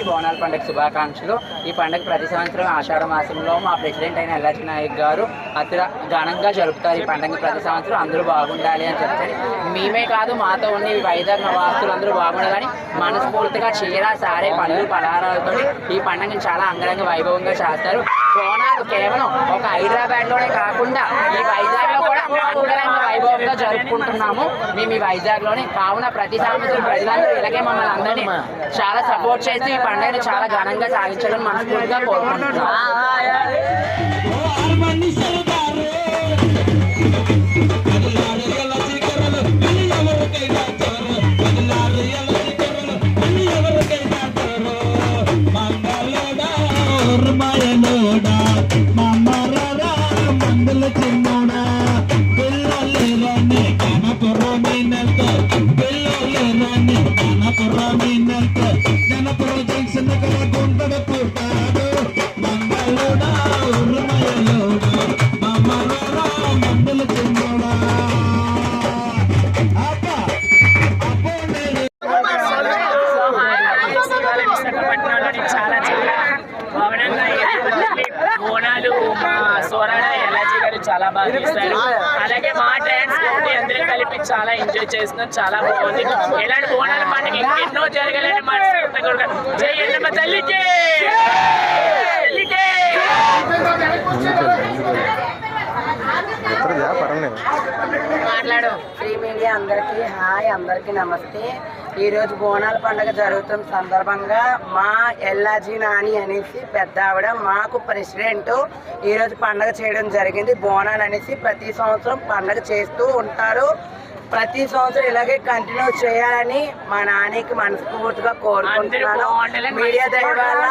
బోనాల పండుగ శుభాకాంక్షలు. ఈ పండుగ ప్రతి సంవత్సరం ఆషాఢ మాసంలో మా ప్రెసిడెంట్ అయిన ఎల్లాజీ నాయక్ గారు అతి ఘనంగా జరుపుతారు. ఈ పండుగ ప్రతి సంవత్సరం అందరూ బాగుండాలి అని చెప్తారు. మేమే కాదు, మాతో ఉన్న వైజాగ్ వాస్తులు అందరూ బాగుండాలని మనస్ఫూర్తిగా చీర, సారే, పళ్ళు, పలహారాలతో ఈ పండుగను చాలా అంగరంగ వైభవంగా చేస్తారు. బోనాలు కేవలం ఒక హైదరాబాద్లోనే కాకుండా ఈ వైజాగ్లో కూడా అంగరంగ వైభవంగా జరుపుకుంటున్నాము మేము ఈ వైజాగ్లోనే. కావున ప్రతి సంవత్సరం ప్రజలందరూ ఇలాగే మమ్మల్ని అందరినీ చాలా సపోర్ట్ చేసి ఈ పండుగను చాలా ఘనంగా సాగించాలని మనస్ఫూర్తిగా కోరుకుంటున్నాం. బోనాలు మా సోరాడ ఎల్లాజీ గారు చాలా బాగా చేస్తారు. అలాగే మా డ్యాన్స్ అందరూ కలిపి చాలా ఎంజాయ్ చేస్తున్నాం. చాలా బాగుంది. ఇలాంటి బోనాల పండుగ ఇంకెన్నో జరగాలని మనస్ఫూర్తిగా జై ఎల్లమ్మ తల్లికి. మాట్లాడు ఫ్రీ మీడియా అందరికీ హాయ్, అందరికీ నమస్తే. ఈరోజు బోనాల పండుగ జరుగుతున్న సందర్భంగా మా ఎల్లాజీ నాని అనేసి పెద్ద ఆవిడ మాకు ప్రెసిడెంట్ ఈరోజు పండుగ చేయడం జరిగింది. బోనాలు అనేసి ప్రతి సంవత్సరం పండుగ చేస్తూ ఉంటారు. ప్రతి సంవత్సరం ఇలాగే కంటిన్యూ చేయాలని మా నానికి మనస్ఫూర్తిగా కోరుకుంటున్నాను. మీడియా దయ వల్ల,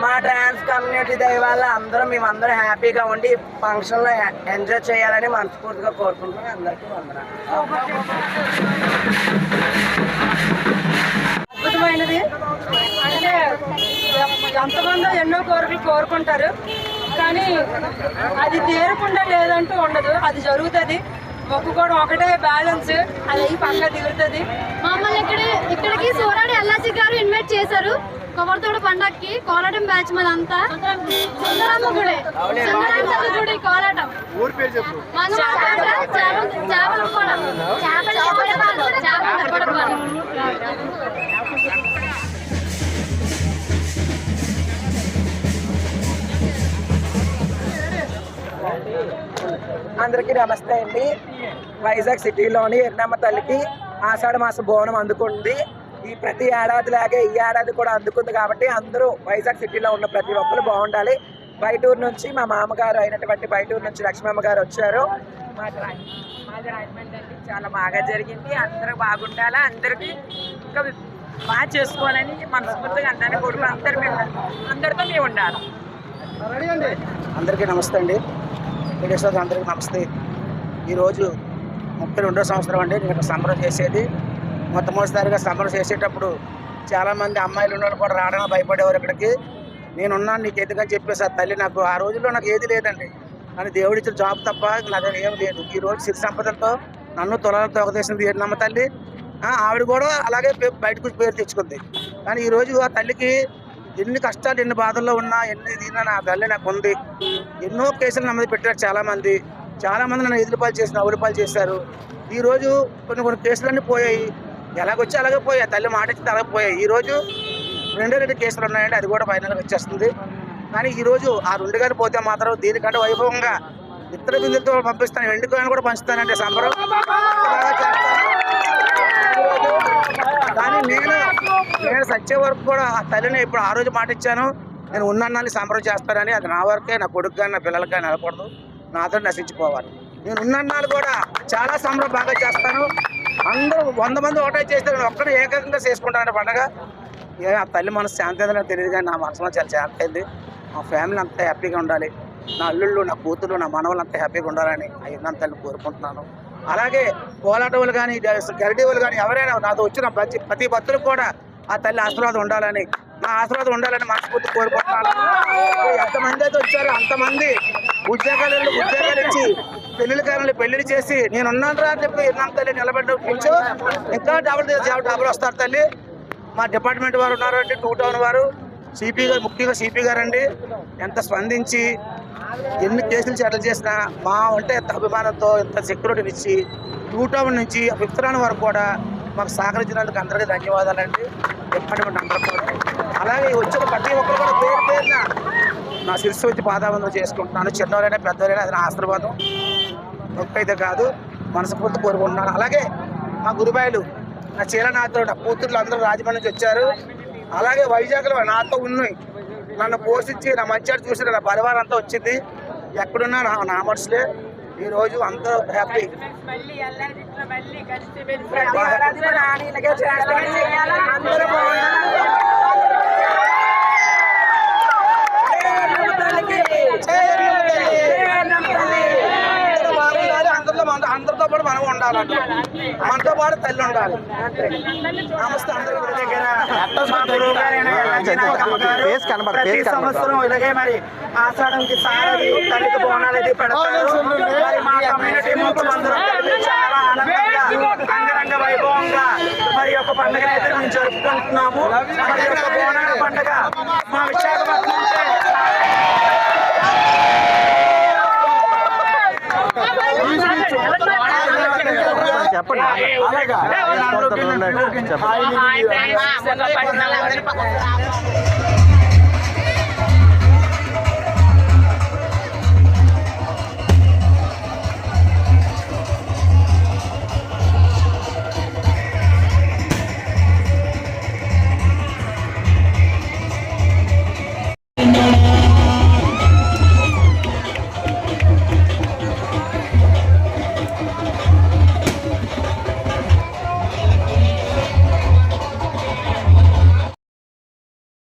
మా ట్రాన్స్ కమ్యూనిటీ దయ వల్ల మేమందరం హ్యాపీగా ఉండి ఫంక్షన్లో ఎంజాయ్ చేయాలని మనస్ఫూర్తిగా కోరుకుంటున్నాను. అందరికీ వందనాలు. అద్భుతమైనది అంటే ఎంతమందో ఎన్నో కోరికలు కోరుకుంటారు, కానీ అది తీరకుండా లేదంటూ ఉండదు. అది జరుగుతుంది. మొక్కుకోవడం ఒకటే బ్యాలెన్స్, అది పక్క దిగుతుంది. మమ్మల్ని ఇక్కడికి సోరాడ ఎల్లాజీ గారు ఇన్వైట్ చేశారు. కొబ్బరితోట పండక్కి కోలాటం బ్యాచ్ మనంతా సుందరమ్మ గుడి, సుందరమ్మ గుడి కోలాటం. అందరికీ నమస్తే అండి. వైజాగ్ సిటీలోని ఎర్రమ్మ తల్లికి ఆషాఢ మాస బోనం అందుకుంది. ఈ ప్రతి ఏడాది లాగే ఈ ఏడాది కూడా అందుకుంది. కాబట్టి అందరూ వైజాగ్ సిటీలో ఉన్న ప్రతి ఒక్కరు బాగుండాలి. బయటూరు నుంచి మా మామగారు అయినటువంటి బయటూరు నుంచి లక్ష్మమ్మ గారు వచ్చారు. మాది రాజమండ్రి అండి. చాలా బాగా జరిగింది. అందరూ బాగుండాలా, అందరికీ ఇంకా బాగా చేసుకోవాలని మనస్ఫూర్తిగా అందరినీ కొడుకు అందరితో మేము ఉండాలి. అందరికీ నమస్తే అండి. వీడియోస్ అందరికీ నమస్తే. ఈరోజు 32వ సంవత్సరం అండి నేను సంబరం చేసేది. మొట్టమొదటిసారిగా సంబరం చేసేటప్పుడు చాలామంది అమ్మాయిలు ఉన్నవాళ్ళు కూడా రావడానికి భయపడేవారు. ఇక్కడికి నేనున్నాను నీకు ఎందుకని చెప్పేసి ఆ తల్లి నాకు ఆ రోజుల్లో నాకు ఏది లేదండి, కానీ దేవుడిచ్చిన జాబ్ తప్ప నా దగ్గర ఏం లేదు. ఈరోజు సిరి సంపదలతో నన్ను తులాలతో ఒకదేశం నమ్మ తల్లి ఆవిడ కూడా అలాగే బయటకు పేరు తెచ్చుకుంది. కానీ ఈరోజు ఆ తల్లికి ఎన్ని కష్టాలు ఎన్ని బాధల్లో ఉన్నా ఎన్ని దీనా నా తల్లి నాకు ఉంది. ఎన్నో కేసులు నా మీద పెట్టారు చాలామంది నన్ను ఎదురుపాలు చేసిన అవుడిపాలు చేశారు. ఈరోజు కొన్ని కేసులన్నీ పోయాయి. ఎలాగొచ్చి అలాగే పోయాయి. తల్లి మాట ఇచ్చి అలాగే పోయాయి. ఈరోజు 2 కేసులు ఉన్నాయండి, అది కూడా ఫైనల్గా వచ్చేస్తుంది. కానీ ఈరోజు ఆ 2 గారు పోతే మాత్రం దీనికంటే వైభవంగా ఇతర బిందులతో పంపిస్తాను, ఎండుకోని కూడా పంచుతానంటే సంబరం. కానీ నేను సచ్చే వరకు కూడా ఆ తల్లిని ఇప్పుడు ఆ రోజు మాట ఇచ్చాను, నేను ఉన్నన్నాళ్ళు సంబరం చేస్తానని. అది నా వరకే, నా కొడుకు కానీ నా పిల్లలకి కానీ వెళ్ళకూడదు, నాతో నశించిపోవాలి. నేను ఉన్నన్నాళ్ళు కూడా చాలా సంబరం బాగా చేస్తాను. అందరూ 100 మంది ఒకటే చేస్తారు, నేను ఒక్కడే ఏకంగా చేసుకుంటాను పండగ. ఆ తల్లి మనసు శాంతి అయిందో తెలియదు, కానీ నా మనసులో చాలా శాంతి అయింది. మా ఫ్యామిలీ అంతా హ్యాపీగా ఉండాలి, నా అల్లుళ్ళు, నా కూతురు, నా మనవలు అంతా హ్యాపీగా ఉండాలని అయ్యన్న తల్లిని కోరుకుంటున్నాను. అలాగే కోలాట వాళ్ళు కానీ గరిడి వాళ్ళు కానీ ఎవరైనా నాతో వచ్చిన ప్రతి భక్తులు కూడా ఆ తల్లి ఆశీర్వాదం ఉండాలని, నా ఆశీర్వాదం ఉండాలని మనస్ఫూర్తి కోరుకుంటున్నాను. ఎంతమంది అయితే వచ్చారో అంతమంది ఉద్యోగాలు ఇచ్చి పెళ్లిళ్ళు చేసి నేను ఉన్నాను రా అని చెప్పి ఎన్న తల్లి నిలబెట్టించు. ఇంకా డబుల్ వస్తారు తల్లి. మా డిపార్ట్మెంట్ వారు ఉన్నారు అంటే 2 టౌన్ వారు సిపి గారు, ముఖ్యంగా సిపి గారు అండి ఎంత స్పందించి ఎన్ని కేసులు సెటిల్ చేసినా మా అంటే ఎంత అభిమానంతో ఎంత సెక్యూరిటీని ఇచ్చి 2 టౌన్ నుంచి విక్రాన్ వరకు కూడా మాకు సహకరించినందుకు అందరికీ ధన్యవాదాలండి. ఎప్పటికీ అందరూ కూడా అలాగే వచ్చిన ప్రతి ఒక్కరు కూడా పేరు పేరున నా శిరస్సు వచ్చి పాదాబంధం చేసుకుంటున్నాను. చిన్నవారైనా పెద్దవారైనా అది నా ఆశీర్వాదం నొప్పైతే కాదు, మనస్ఫూర్తి కోరుకుంటున్నాను. అలాగే మా గురుబాయిలు నా చీలనాథులు నా కూతుర్లు అందరూ రాజమండ్రి నుంచి వచ్చారు. అలాగే వైజాగ్లో నాతో ఉన్నాయి, నన్ను పోషించి నా మంచి చూసి నా పరివారం అంతా వచ్చింది. ఎక్కడున్నా నా మనసులే. ఈరోజు అందరూ హ్యాపీ. అందరితో పాటు మనం ఉండాలంట, మనతో పాటు తల్లి ఉండాలి. నమస్తే అందరికీ. ప్రతి సంవత్సరం ఇలాగే మరి ఆషాఢంకి సారది తల్లికి బోనాలు ఇది పెడతారు. మరి మా కమ్యూనిటీ మొత్తం అందరూ చాలా ఆనందంగా అంగరంగ వైభవంగా మరి యొక్క పండుగ అయితే మేము జరుపుకుంటున్నాము. మరి యొక్క బోనాల పండుగ మా విశాఖపట్నం చెప్పండి.